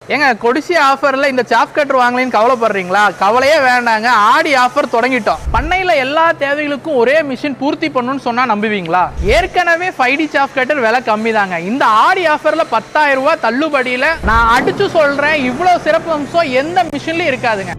ஏங்க கொடிசி ஆஃபர்ல இந்த சாப் கட்டர் வாங்கலன்னு கவலைப்படுறீங்களா? கவலையே வேண்டாங்க, ஆடி ஆஃபர் தொடங்கிட்டோம். பண்ணையில எல்லா தேவைகளுக்கும் ஒரே மிஷின் பூர்த்தி பண்ணணும்னு சொன்னா நம்புவீங்களா? ஏற்கனவே 5D சாப் கட்டர் விலை கம்மி தாங்க. இந்த ஆடி ஆஃபர்ல 10,000 ரூபாய் தள்ளுபடியில நான் அடிச்சு சொல்றேன், இவ்வளவு சிறப்பு அம்சம் எந்த மிஷின்லயும் இருக்காதுங்க.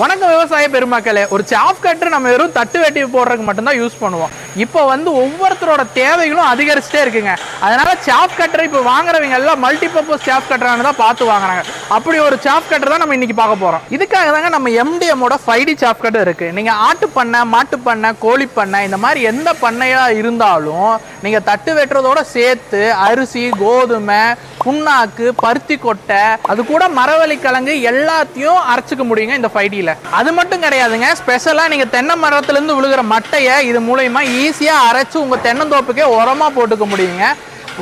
வணக்கம் விவசாய பெருமக்களே. ஒரு சாப் கட்டர் நம்ம வெறும் தட்டு வெட்டி போடுறதுக்கு மட்டும்தான் யூஸ் பண்ணுவோம். இப்போ ஒவ்வொருத்தரோட தேவைகளும் அதிகரிச்சுட்டே இருக்குங்க. அதனால சாப் கட்டர் இப்போ வாங்குறவங்க எல்லாம் மல்டிபர்பஸ் சாப் கட்டரானு தான் பார்த்து வாங்குறாங்க. அப்படி ஒரு சாப் கட்டர் தான் நம்ம இன்னைக்கு பார்க்க போறோம். இதுக்காக தாங்க நம்ம MDMோட 5D சாப் கட்டர் இருக்கு. நீங்க ஆட்டு பண்ணை, மாட்டு பண்ணை, கோழி பண்ணை, இந்த மாதிரி எந்த பண்ணையா இருந்தாலும் நீங்க தட்டு வெட்டுறதோட சேர்த்து அரிசி, கோதுமை, புண்ணாக்கு, பருத்தி கொட்டை, அது கூட மரவள்ளி கிழங்கு எல்லாத்தையும் அரைச்சிக்க முடியுங்க இந்த 5Dல. அது மட்டும் கிடையாதுங்க, ஸ்பெஷலா நீங்க தென்னை மரத்துல இருந்து விழுகிற மட்டையை இது மூலமா ஈஸியா அரைச்சு உங்க தென்னந்தோப்புக்கே உரமா போட்டுக்க முடியுங்க.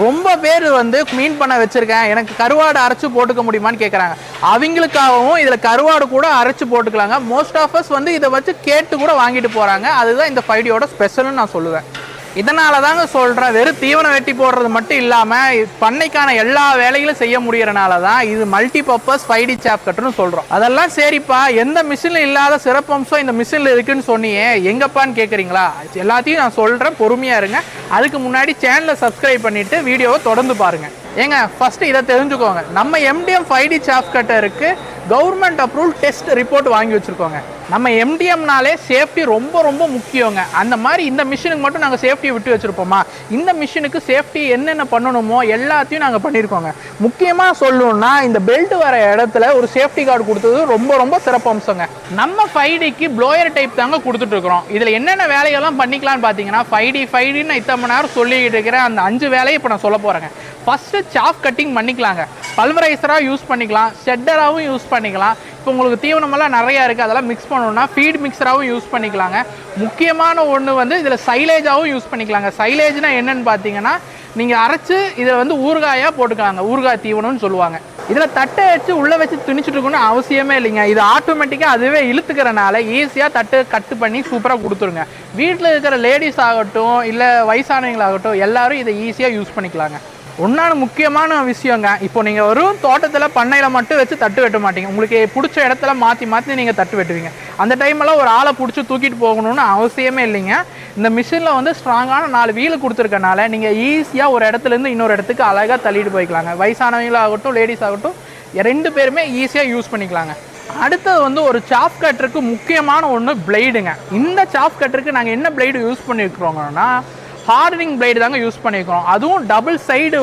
ரொம்ப பேர் மீன் பண்ண வச்சிருக்கேன், எனக்கு கருவாடு அரைச்சு போட்டுக்க முடியுமான்னு கேட்குறாங்க. அவங்களுக்காகவும் இதில் கருவாடு கூட அரைச்சு போட்டுக்கலாங்க. மோஸ்ட் ஆஃப் அஸ் இதை வச்சு கேட்டு கூட வாங்கிட்டு போகிறாங்க. அதுதான் இந்த 5Dயோட ஸ்பெஷல்னு நான் சொல்லுவேன். இதனால தாங்க சொல்கிறேன், வெறும் தீவனம் வெட்டி போடுறது மட்டும் இல்லாமல் பண்ணைக்கான எல்லா வேலைகளும் செய்ய முடியறனால தான் இது மல்டிபர்பஸ் 5D சாப் கட்டர்னு சொல்கிறோம். அதெல்லாம் சரிப்பா, எந்த மிஷினில் இல்லாத சிறப்பம்சம் இந்த மிஷினில் இருக்குன்னு சொன்னியே, எங்கப்பான்னு கேட்குறீங்களா? எல்லாத்தையும் நான் சொல்கிறேன், பொறுமையாக இருங்க. அதுக்கு முன்னாடி சேனலை சப்ஸ்கிரைப் பண்ணிவிட்டு வீடியோவை தொடர்ந்து பாருங்கள். ஏங்க ஃபஸ்ட்டு இதை தெரிஞ்சுக்கோங்க, நம்ம MDM 5D சாப் கட்டருக்கு கவர்மெண்ட் அப்ரூவல் டெஸ்ட் ரிப்போர்ட் வாங்கி வச்சுருக்கோங்க. நம்ம MDMனாலே சேஃப்டி ரொம்ப ரொம்ப முக்கியங்க. அந்த மாதிரி இந்த மிஷினுக்கு மட்டும் நாங்கள் சேஃப்டியை விட்டு வச்சுருப்போமா? இந்த மிஷினுக்கு சேஃப்டி என்னென்ன பண்ணணுமோ எல்லாத்தையும் நாங்கள் பண்ணியிருக்கோங்க. முக்கியமாக சொல்லணும்னா இந்த பெல்ட் வர இடத்துல ஒரு சேஃப்டி கார்டு கொடுத்தது ரொம்ப ரொம்ப சிறப்பு அம்சங்க. நம்ம 5Dக்கு ப்ளோயர் டைப் தாங்க கொடுத்துட்ருக்குறோம். இதில் என்னென்ன வேலைகள்லாம் பண்ணிக்கலாம்னு பார்த்தீங்கன்னா 5Dன்னு இத்தனை மணி நேரம் சொல்லிக்கிட்டு இருக்கிறேன். அந்த 5 வேலையை இப்போ நான் சொல்ல போகிறேங்க. ஃபஸ்ட்டு சாப் கட்டிங் பண்ணிக்கலாங்க. பல்வரைசராக யூஸ் பண்ணிக்கலாம், ஷெட்டராகவும் யூஸ் பண்ணிக்கலாம். இப்போ உங்களுக்கு தீவனமெல்லாம் நிறையா இருக்குது, அதெல்லாம் மிக்ஸ் பண்ணணும்னா ஃபீட் மிக்சராகவும் யூஸ் பண்ணிக்கலாங்க. முக்கியமான ஒன்று இதில் சைலேஜாகவும் யூஸ் பண்ணிக்கலாங்க. சைலேஜ்னா என்னன்னு பார்த்தீங்கன்னா நீங்கள் அரைச்சி இதில் ஊறுகாயாக போட்டுக்கலாங்க. ஊறுகாய் தீவனம்னு சொல்லுவாங்க. இதில் தட்டை வச்சு உள்ளே வச்சு திணிச்சுட்டு இருக்கணும்னு அவசியமே இல்லைங்க. இது ஆட்டோமேட்டிக்காக அதுவே இழுத்துக்கிறனால ஈஸியாக தட்டு கட்டு பண்ணி சூப்பராக கொடுத்துருங்க. வீட்டில் இருக்கிற லேடிஸ் ஆகட்டும் இல்லை வயசானவங்களாகட்டும் எல்லாரும் இதை ஈஸியாக யூஸ் பண்ணிக்கலாங்க. ஒன்றான முக்கியமான விஷயங்க, இப்போ நீங்கள் ஒரு தோட்டத்தில் பண்ணையில் மட்டும் வச்சு தட்டு வெட்ட மாட்டீங்க. உங்களுக்கு பிடிச்ச இடத்துல மாற்றி நீங்கள் தட்டு வெட்டுவீங்க. அந்த டைமெல்லாம் ஒரு ஆளை பிடிச்சி தூக்கிட்டு போகணும்னு அவசியமே இல்லைங்க. இந்த மிஷினில் ஸ்ட்ராங்கான 4 வீல் கொடுத்துருக்கனால நீங்கள் ஈஸியாக ஒரு இடத்துலேருந்து இன்னொரு இடத்துக்கு அழகாக தள்ளிட்டு போய்க்கலாங்க. வயசானவங்களாகட்டும் லேடிஸ் ஆகட்டும் 2 பேருமே ஈஸியாக யூஸ் பண்ணிக்கலாங்க. அடுத்தது ஒரு சாப் கட்டருக்கு முக்கியமான ஒன்று பிளேடுங்க. இந்த சாப் கட்டருக்கு நாங்கள் என்ன பிளேடு யூஸ் பண்ணியிருக்கிறோங்கன்னா ஹார்டனிங் பிளேடு தாங்க யூஸ் பண்ணிக்கிறோம். அதுவும் டபுள் சைடு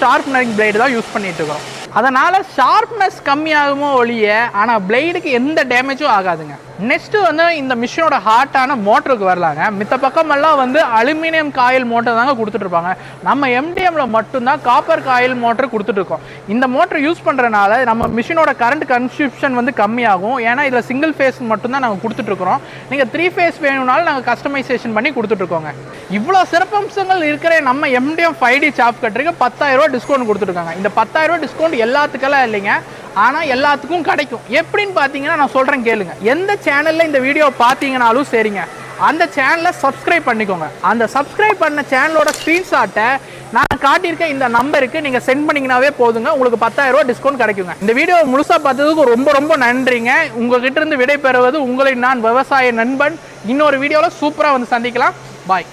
ஷார்ப்னரிங் பிளேடு தான் யூஸ் பண்ணிட்டு இருக்கிறோம். அதனால் ஷார்ப்னஸ் கம்மியாகுமோ ஒழிய, ஆனால் பிளேடுக்கு எந்த டேமேஜும் ஆகாதுங்க. நெக்ஸ்ட்டு இந்த மிஷினோட ஹார்ட்டான மோட்டருக்கு வரலாங்க. மித்த பக்கமெல்லாம் அலுமினியம் காயில் மோட்டர் தாங்க கொடுத்துட்ருப்பாங்க. நம்ம MDMல மட்டும்தான் காப்பர் காயில் மோட்டர் கொடுத்துட்ருக்கோம். இந்த மோட்டர் யூஸ் பண்ணுறதுனால நம்ம மிஷினோட கரண்ட் கன்சப்ஷன் கம்மியாகும். ஏன்னா இதில் சிங்கிள் ஃபேஸ் மட்டும்தான் நாங்கள் கொடுத்துட்ருக்குறோம். நீங்கள் 3 ஃபேஸ் வேணும்னாலும் நாங்கள் கஸ்டமைசேஷன் பண்ணி கொடுத்துட்ருக்கோங்க. இவ்வளோ சிறப்பம்சங்கள் இருக்கிற நம்ம MDM 5D சாப் கட்டருக்கு 10,000 ரூபா டிஸ்கவுண்ட் கொடுத்துருக்காங்க. இந்த 10,000 ரூபா டிஸ்கவுண்ட் எல்லாத்துக்கெல்லாம் இல்லைங்க, ஆனால் எல்லாத்துக்கும் கிடைக்கும். எப்படின்னு பார்த்தீங்கன்னா நான் சொல்கிறேன் கேளுங்க. எந்த சேனலில் இந்த வீடியோ பார்த்தீங்கனாலும் சரிங்க, அந்த சேனலை சப்ஸ்கிரைப் பண்ணிக்கோங்க. அந்த சப்ஸ்கிரைப் பண்ண சேனலோட ஸ்க்ரீன்ஷாட்டை நான் காட்டியிருக்க இந்த நம்பருக்கு நீங்கள் சென்ட் பண்ணிங்கனாவே போதுங்க, உங்களுக்கு 10,000 ரூபா டிஸ்கவுண்ட் கிடைக்குங்க. இந்த வீடியோ முழுசாக பார்த்ததுக்கு ரொம்ப ரொம்ப நன்றிங்க. உங்ககிட்ட இருந்து விடை பெறுவது உங்களை நான் விவசாய நண்பன். இன்னொரு வீடியோவில் சூப்பராக சந்திக்கலாம். பாய்.